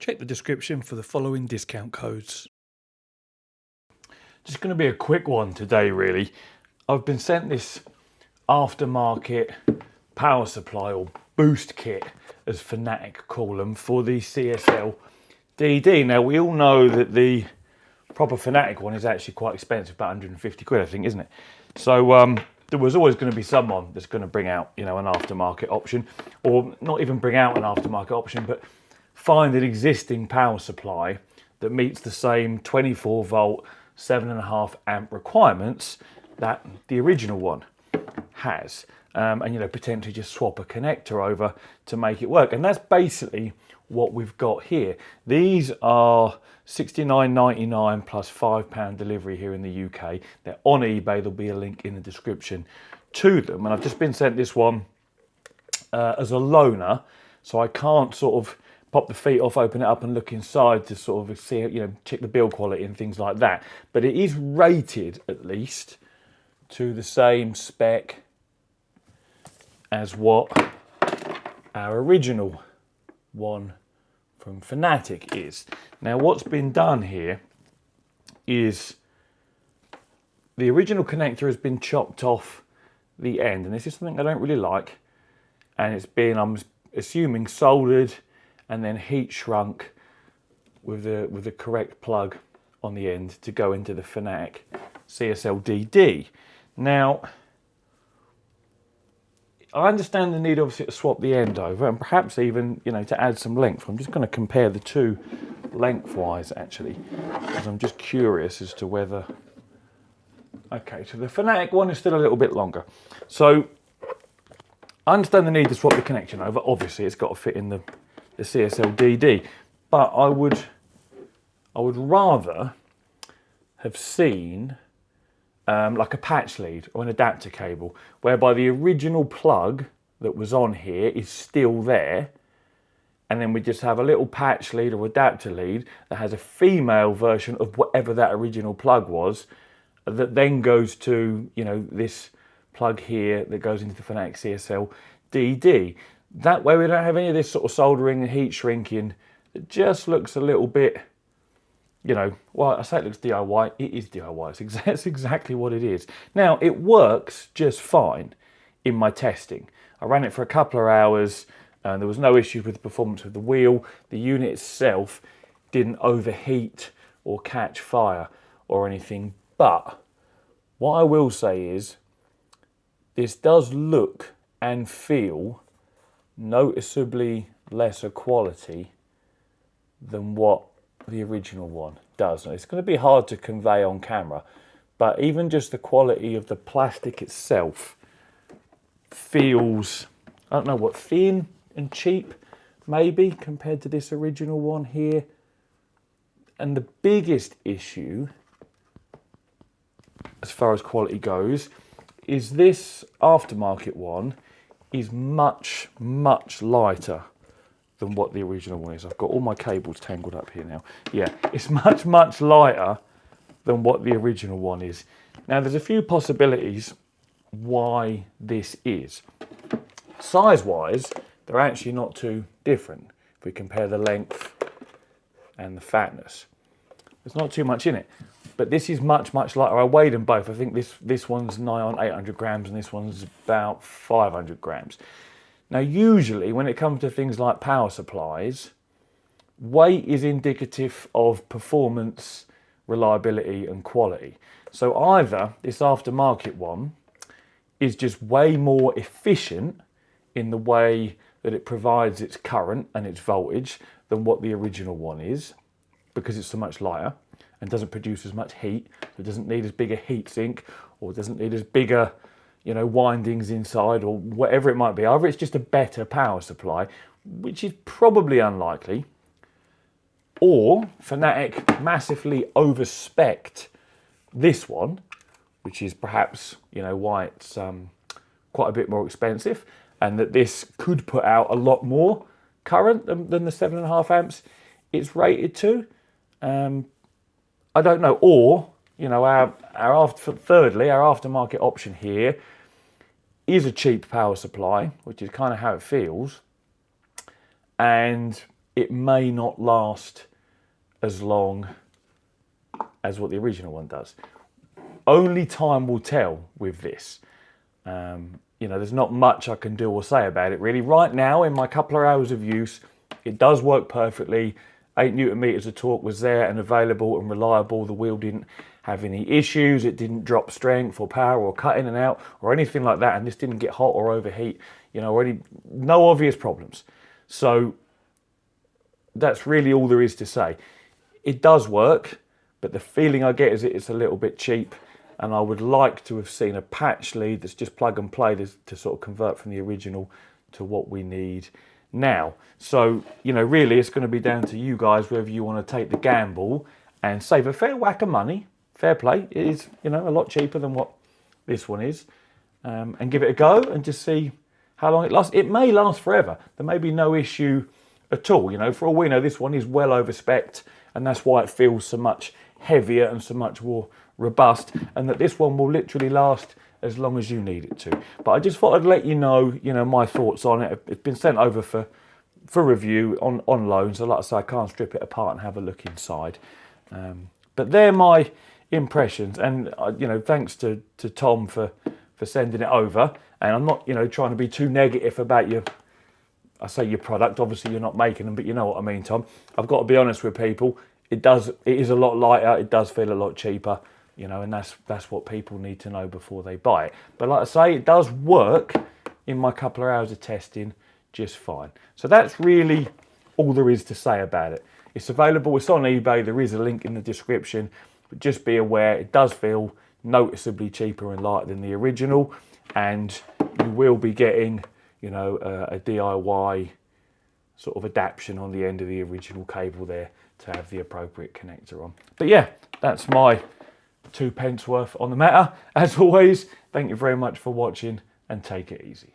Check the description for the following discount codes. Just going to be a quick one today really. I've been sent this aftermarket power supply or boost kit, as Fanatec call them, for the CSL DD. Now we all know that the proper Fanatec one is actually quite expensive, about 150 quid I think, isn't it? So there was always going to be someone that's going to bring out, you know, an aftermarket option, or not even bring out an aftermarket option, but find an existing power supply that meets the same 24 volt, 7.5 amp requirements that the original one has. And, you know, potentially just swap a connector over to make it work. And that's basically what we've got here. These are £69.99 plus £5 delivery here in the UK. They're on eBay. There'll be a link in the description to them. And I've just been sent this one as a loaner, so I can't sort of pop the feet off, open it up and look inside to sort of see, you know, check the build quality and things like that. But it is rated at least to the same spec as what our original one from Fanatec is. Now what's been done here is the original connector has been chopped off the end, and this is something I don't really like, and it's been, I'm assuming, soldered and then heat shrunk with the correct plug on the end to go into the Fanatec CSL DD. Now I understand the need obviously to swap the end over and perhaps even, you know, to add some length. I'm just going to compare the two lengthwise actually, because I'm just curious as to whether... Okay, so the Fanatec one is still a little bit longer. So I understand the need to swap the connection over. Obviously it's got to fit in the CSL DD, but I would rather have seen like a patch lead or an adapter cable, whereby the original plug that was on here is still there, and then we just have a little patch lead or adapter lead that has a female version of whatever that original plug was, that then goes to, you know, this plug here that goes into the Fanatec CSL DD. That way we don't have any of this sort of soldering and heat shrinking. It just looks a little bit, you know, well, I say it looks DIY, it is DIY, it's exactly what it is. Now, it works just fine in my testing. I ran it for a couple of hours, and there was no issues with the performance of the wheel. The unit itself didn't overheat or catch fire or anything, but what I will say is, this does look and feel noticeably lesser quality than what the original one does. Now, it's going to be hard to convey on camera, but even just the quality of the plastic itself feels, I don't know what, thin and cheap maybe compared to this original one here. And the biggest issue as far as quality goes is this aftermarket one is much lighter than what the original one is. I've got all my cables tangled up here now. Yeah, it's much lighter than what the original one is. Now there's a few possibilities why this is. Size-wise, they're actually not too different if we compare the length and the fatness. There's not too much in it, but this is much lighter. I weighed them both. I think this one's nigh on 800 grams and this one's about 500 grams. Now, usually when it comes to things like power supplies, weight is indicative of performance, reliability and quality. So either this aftermarket one is just way more efficient in the way that it provides its current and its voltage than what the original one is, because it's so much lighter and doesn't produce as much heat, so it doesn't need as big a heat sink, or doesn't need as bigger, you know, windings inside, or whatever it might be. Either it's just a better power supply, which is probably unlikely, or Fanatec massively overspec'd this one, which is perhaps, you know, why it's quite a bit more expensive, and that this could put out a lot more current than the 7.5 amps it's rated to. I don't know. Or, you know, thirdly, our aftermarket option here is a cheap power supply, which is kind of how it feels, and it may not last as long as what the original one does. Only time will tell with this. You know, there's not much I can do or say about it really. Right now, in my couple of hours of use, it does work perfectly. 8 Newton meters of torque was there and available and reliable. The wheel didn't have any issues. It didn't drop strength or power or cut in and out or anything like that. And this didn't get hot or overheat, you know, or no obvious problems. So that's really all there is to say. It does work, but the feeling I get is it's a little bit cheap. And I would like to have seen a patch lead that's just plug and play to sort of convert from the original to what we need now. So, you know, really it's going to be down to you guys whether you want to take the gamble and save a fair whack of money. Fair play. It is, you know, a lot cheaper than what this one is. And give it a go and just see how long it lasts. It may last forever. There may be no issue at all. You know, for all we know, this one is well over spec'd, and that's why it feels so much heavier and so much more robust, and that this one will literally last as long as you need it to. But I just thought I'd let you know my thoughts on it. It's been sent over for review on loan, so like I say, I can't strip it apart and have a look inside. But they're my impressions, and you know, thanks to Tom for sending it over. And I'm not, you know, trying to be too negative about your product. Obviously you're not making them, but you know what I mean, Tom. I've got to be honest with people. It is a lot lighter. It does feel a lot cheaper, you know, and that's what people need to know before they buy it. But like I say, it does work in my couple of hours of testing just fine. So that's really all there is to say about it. It's available. It's on eBay. There is a link in the description. But just be aware, it does feel noticeably cheaper and lighter than the original, and you will be getting, you know, a DIY sort of adaptation on the end of the original cable there to have the appropriate connector on. But yeah, that's my 2 pence worth on the matter. As always, thank you very much for watching, and take it easy.